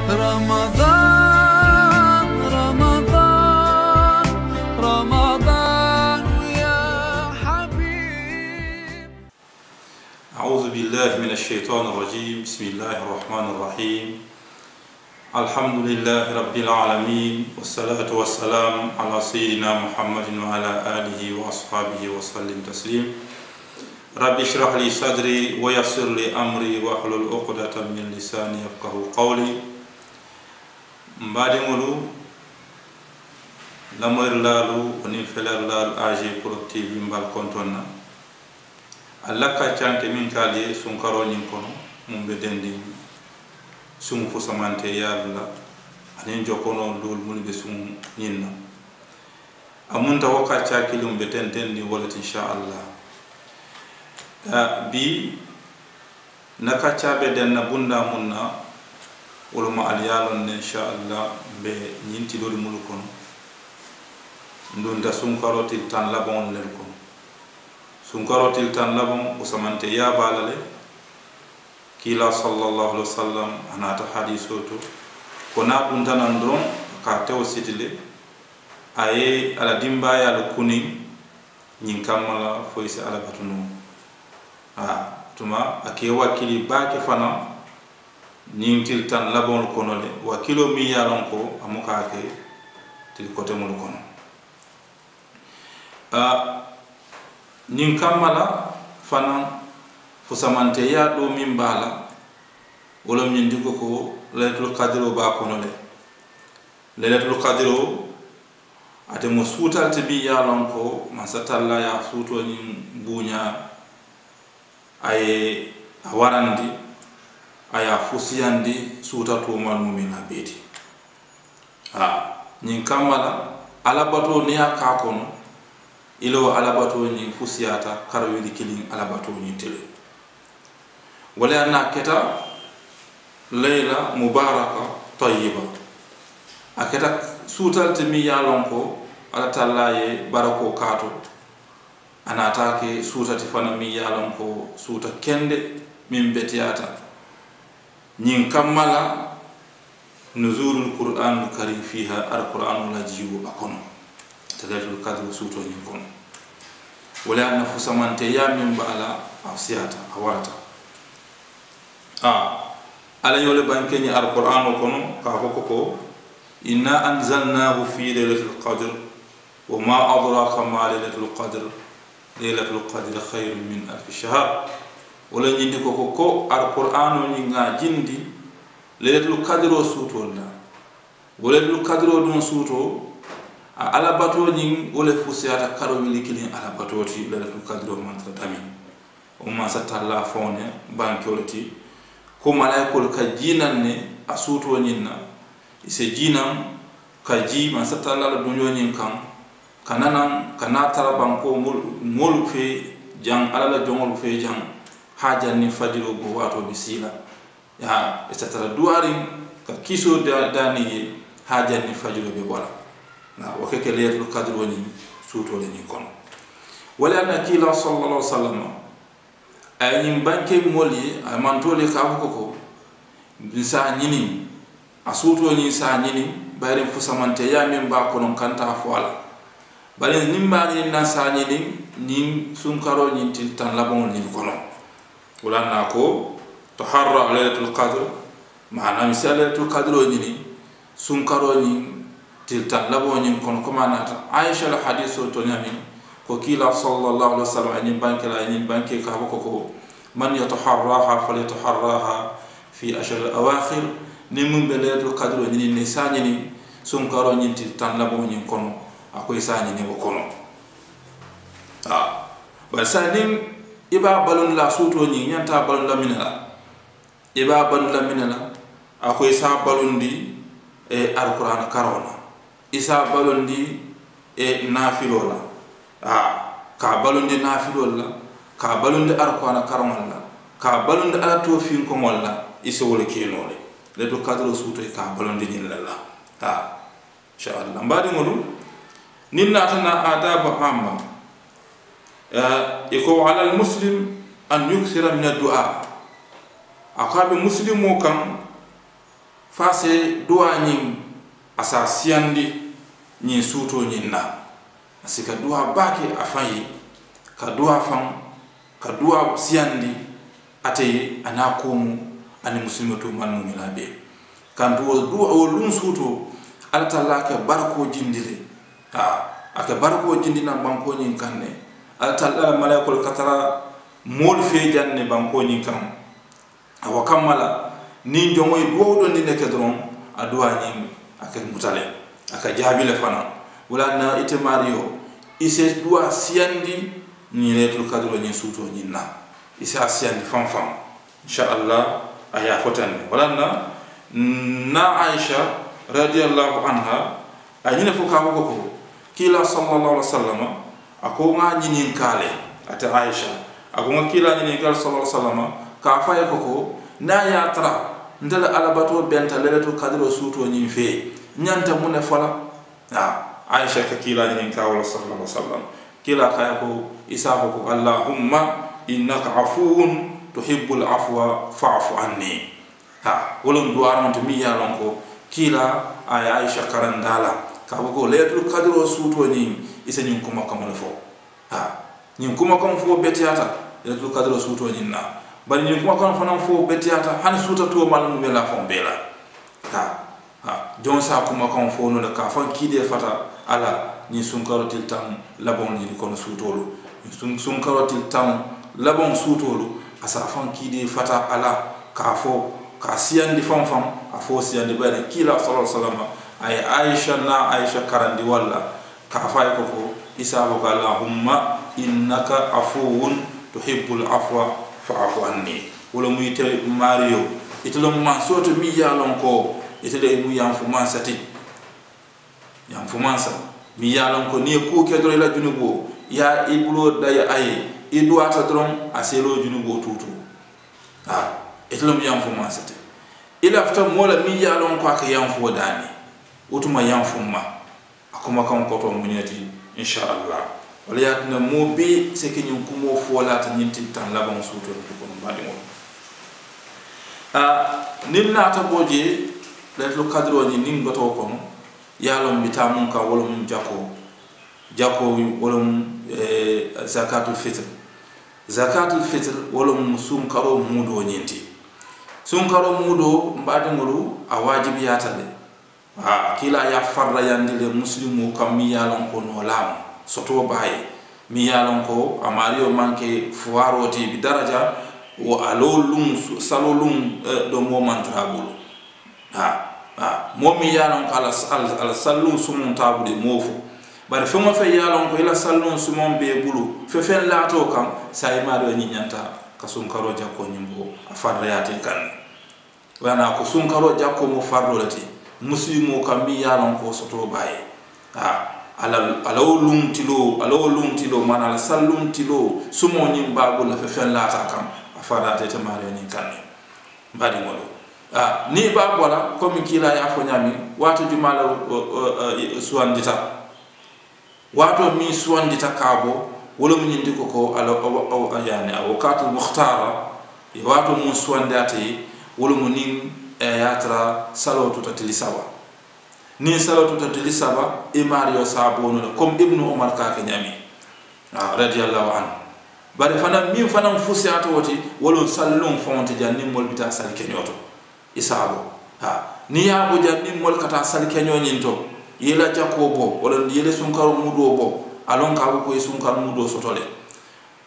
رمضان رمضان رمضان يا حبيب. أعوذ بالله من الشيطان الرجيم. بسم الله الرحمن الرحيم. الحمد لله رب العالمين، والصلاة والسلام على سيدنا محمد وعلى آله وأصحابه وسلم تسليم. رب اشرح لي صدري ويسر لي أمري واحلل عقدة من لساني يفقهوا قولي. مبادئ لامر لالو ونفلر لال آجي بروتيف مبال كونتونا Allah ka canke min kaali sunkaro ñin kono mum be dendi sumu fo samante yalla anen jokono dol mun be sumu ñinna amunta waka caakilum be tentendi wala inshallah bi naka caabe denna bunda munna wala ma al yalon ne inshallah be ñinti dol mun kono ndunda sunkaro til tan labon len kono sunkarotil tan labon usamante ya balale kila sallallahu alaihi wasallam anata hadisoto kona buntanan don ka tew sitile aye ala dimba ya al kuni nyin kamala foyse ala batunu tuma ake wakili baake fana nyin til tan labon konole wakilo mi yalon ko amuka ke til kote mun kono nin kammala fana fusamante ya do min bala wala min diko ko laylatul qadr ba kono le laylatul qadr ate mo sutal te bi ya lon ko masatalla ya suto ni bunya ay warandi aya fusiyandi suta to mal mu'mina beti nin kammala alabato ni aka kono ilo alabato ni fusiyata karawidi kilin alabato ni tele wala na keta layla mubaraka tayyiba aketa sutal temi yalon ko ala tallaye barako kato anata ke sutati fana mi yalon ko suta kende min betiyata nyin kammala nuzulul qur'anul karim fiha alquranul ajibu akono tadalul kadru suto ni kon wala na fusamante ya min bala afsiyata awata ala yole banke ni alquran kono ka ko inna anzalnahu fi lailatul qadr wa ma adraka ma lailatul qadr khayrun min alf shahr wala nyindi ko alquran ni nga jindi lailatul qadr suto la wala lailatul qadr dun suto ala bato ni wala fusiyata karo wili kilin ala bato ti lailatul qadr mantra dami o ma satalla fone banke olati ko malaikol ka jinanne asuto nyinna ise jinam ka ji ma satalla la dunyo nyin kan kananan kana tara banko mul fe jang ala la jongol fe jang hajan ni fadiro go wato bisila ya isatara duari ka kiso dani hajan ni fadiro be wala na wakeke laylatul qadr woni suto le ni kono wala na kila sallallahu alaihi wasallam ay nyim banke moli ay mantole ka ko bisa nyini asuto ni sa nyini bayre fusamante ya min ba kono kanta foala bare nimba ni na sa nyini nim sunkaro ni tan labon ni kono wala na ko taharra laylatul qadr maana misalatul qadr ni sunkaro ni tiltan labo nyin kon komanata Aisha la hadithu to nyami ko kila sallallahu alaihi wasallam ani banke la ni banke ka ko man yataharraha falyataharraha fi ashar al-awakhir ni mum belatul qadr ni ni sani ni sum karo nyin tiltan labo nyin kon akoy sani ni ko kono ba sani iba balun la suto ni nyanta balun la minala iba balun la minala akoy sa balun di alquran karona isa balondi nafilola ka balondi nafilola ka balondi arqana karamalla ka balondi ala tofin ko molla isa wala kenole le do kadro suto ka balondi nyilla insha Allah mbadi modum ninna tana adaba amma iko ala al muslim an yukthira min ad-du'a akabe muslimo kan fase duwa ñin asa siyandi ñin suuto ñin na asika duwa bake a fayi ka duwa fan ka duwa siyandi ate ana komu ani muslimato man mumila be kan duwa o lun suuto altalla ke barko jindile ake barko jindina banko ñin kanne altalla malaikol katara mool fe janne banko ñin kan awa kammala ni jongoy duwawɗo ndi neke doron a duwa ñin ake mutale aka jaabile fana wala na ite mario ise duwa siyandi ni letul kadro ñin suuto ñin na ise a siyandi fanfan inchallah a yafotande wala na Aisha radiyallahu anha a ñine fo ka ko kila sallallahu alaihi wasallam ako nga ñinin kale ata Aisha ako nga kila ñinin kale sallallahu alaihi wasallam ka faye ko na ya tra ndala alabato benta leleto kadro suuto ñin fe ñanta mu ne fala Aisha ka kila ñinin kawala sallallahu alaihi wasallam kila kaya ko isa ko allahumma innaka afuwun tuhibbul afwa fa'fu anni wolon duwa non to mi yalon ko kila ay Aisha karandala ka ko letul kadro suuto ni isa ñin kuma kamal fo ñin kuma kam fo betiata letul kadro suuto ñin na bari ñin kuma kam fanan fo betiata han suuta to mal mu bela fo bela jon sa kuma kam fo no ka fan kide fata ala ni sunkarotil tam labon ni kono suutolu sunkarotil tam labon suutolu asa fan kide fata ala ka fo ka siyandi fanfan a fo siyandi bari kila sallallahu alaihi wasallam ay Aisha na Aisha karandi walla ka fay ko isa ko allahumma innaka afuwun tuhibbul afwa fa'fu anni wala muy te mario itelo ma soto mi yalon ko itele mu yam fu mansati yam fu mansa mi yalon ko ni ko kedro la junugo ya ibulo daya ay idwata dron aselo junugo tutu itelo mi yam fu mansati ila fta mola mi yalon ko ak yam fu dani utuma yam fu ma akuma kan ko to munyati inshallah wala yatna mo be se ke nyum kumo fo la ta nyinti tan la ban suto ko mbadi mo nilna ta boje letul kadro ni nin goto ko yalon bitamun ka wolum jako wolum zakatul fitr wolum sum karo mudo nyinti sum karo mudo mbadi ngolu a wajibi yatale kila ya farra yandile muslimu kam mi yalon ko no lam soto baye mi yalon ko amario manke fuaroti bi daraja wo alolum salolum do moment tabulu momi yalon ko ala sallum sumun tabude mofu bari fema fe yalon ko ila sallum sumon be bulu fe fen lato kam say mado nyinyanta kasum karo jakko nyimbo farra yate kan wana ko sum karo jakko mo fardo lati muslimu kam mi yalon ko soto baye alawlum tilo man ala sallum tilo sumo nyim babul fe fen lata kam afada tete mare ni kan mbadi modo ni babola comme kila ya fo nyami wato jumala suwandita wato mi suwandita kabo wala mu nyindi ko yani awqatul mukhtara wato mu suwandati wala mu nin yatra salatu tatili sawa ni salatu tatili sawa mario sabono comme ibnu umar ka nyami radiyallahu anhu bari fana min fana fusi ato woti wala sallum fonte janni mol bita sal kenyoto isabo ni yabo janni mol kata sal kenyoni to yela jakobo wala yele sunkaro mudo bo alon ka ko sunkaro mudo sotole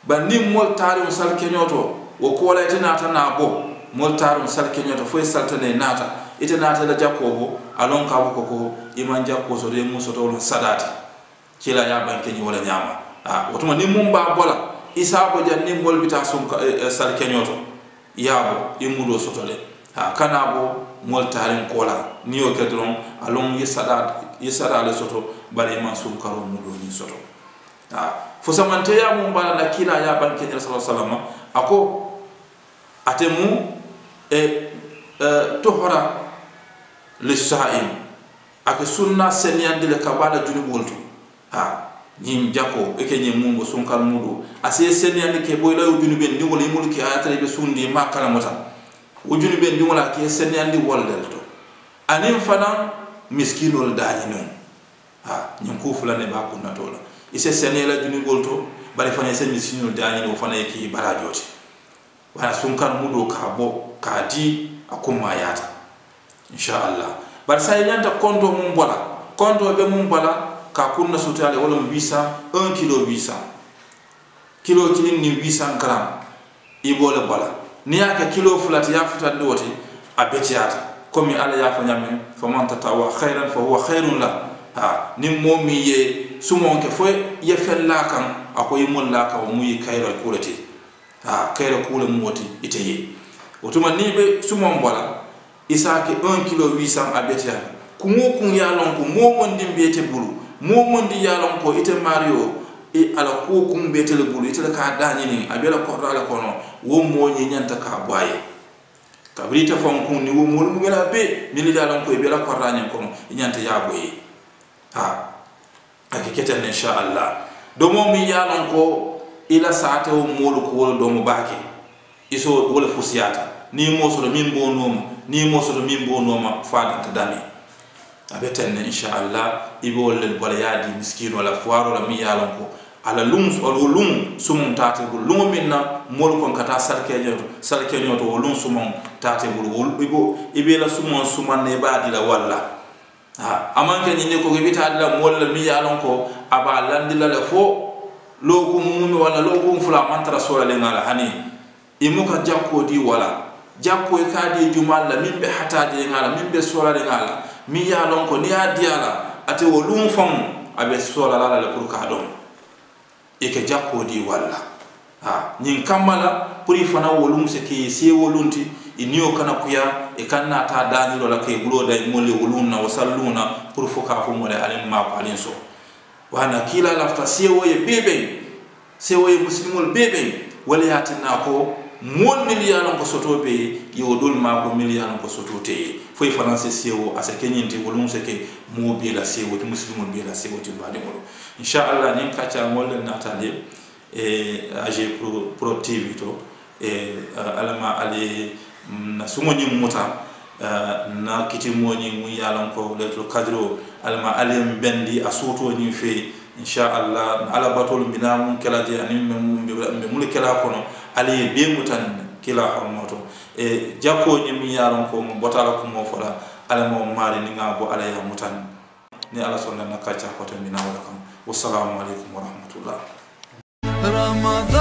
bandi mol tari sal kenyoto wo ko wala tina tana bo mol tarum sal kenyoto fo saltane nata ite nata la jakobo alon ka ko iman jakko so de musoto wala sadati kila ya banke ni wala nyama wotuma ni mumba bola isabo janni mol bita sal kenyoto yabo imudo sotole kanabo mol tarin kola niyo kedron alon yisada le soto bari man sum karo mudo ni soto fo samante ya mumba na kila ya banke ni sallallahu alaihi wasallam ako atemu tohora lisaim ake sunna senyandi le kabala junubultu nyim jako eke nyim mungo sunkal mudo ase senyandi ke boyla junuben ni wala mulki ayatare be sundi makala mota o junuben ni wala ke senyandi woldel to anin fana miskinol dañi non ha ñin ko fulane ba ko natola ise senela junibol to bari fana ise miskinol dañi no fana ki barajoti wala sunkan mudo ka bo ka di akuma yata inshallah bar say nyanta konto mum bola konto be mum bola ka kunna sutale wala mu 800 1 kilo 800 kilo kilin ni 800 gram ibole bola ni aka kilo fulati ya futande woti abetiata komi ala ya fa nyame fa man tatawa khairan fa huwa khairun la ha ni momi ye sumon ke fo ye fella kan akoy mulla ka mu yi khairal kulati ha khairal kula moti iteye otuma ni be sumon bola isake 1 kilo 800 abetiata kumo kun ya lon ko momon dimbete bulu momon di ya lon ko ite mario e ala ko kum betele bulu ite ka dañi ni abela ko ala kono wo moñi nyanta ka boye kabrita fon kun ni wo mol mu gela be mi li dalon ko e bela ko rañen kono nyanta ya boye ha akiketen insha Allah do mo mi ya lon ko ila saate wo mol ko wala do mo baake iso wala fusiyata ni mo so min bonoma ni mo so min bonoma faada dami abeten insha Allah ibo lel bola yadi miskin wala fuaro la mi ya lon ko ala lum sumum tate bul lum minna mol kon kata salke nyoto lum sumum tate bul ibe la sumon suman ne baadi la walla ha amanke ni ko bita la mol la mi yalon ko aba landila la fo lo ko mumi wala lo ko fula mantra sura le ngala hani imuka jakko di wala jakko e kadi jumal la mimbe hata de ngala mimbe sura le ngala mi yalon ko ni adiala ate wo lum fam abe sura la pour ka don e ke jakko di walla ha nyin kamala puri fana wolum se ke se wolunti inio kana kuya e kanna ta danilo la ke bulo day molle wolunna wasalluna pour foka fo mole alen ma ko alen so wana kila lafta se woye bebe se woye muslimol bebe wala yatina ko mon million ko sotobe yo dol ma ko million ko sotote foy france sewo asa kenyinti wolum se ke mo be la sewo ti muslimol be la sewo ti bade mo inshallah nin kacha molle natale e ag pro tv to e alama ali na sumoni muta na kiti moni mu yalan ko leto kadro alama ali bendi asuto ni fe inshallah ala batol binam kelaje anim be mul kela kono ali be mutan kila hormoto e jakko ni mi yalan ko mo botala ko mo fala alama mari ni ngabo ala ya mutan ni ala sonna na kacha ko tan binawala kam wassalamu alaikum warahmatullah. Ramadan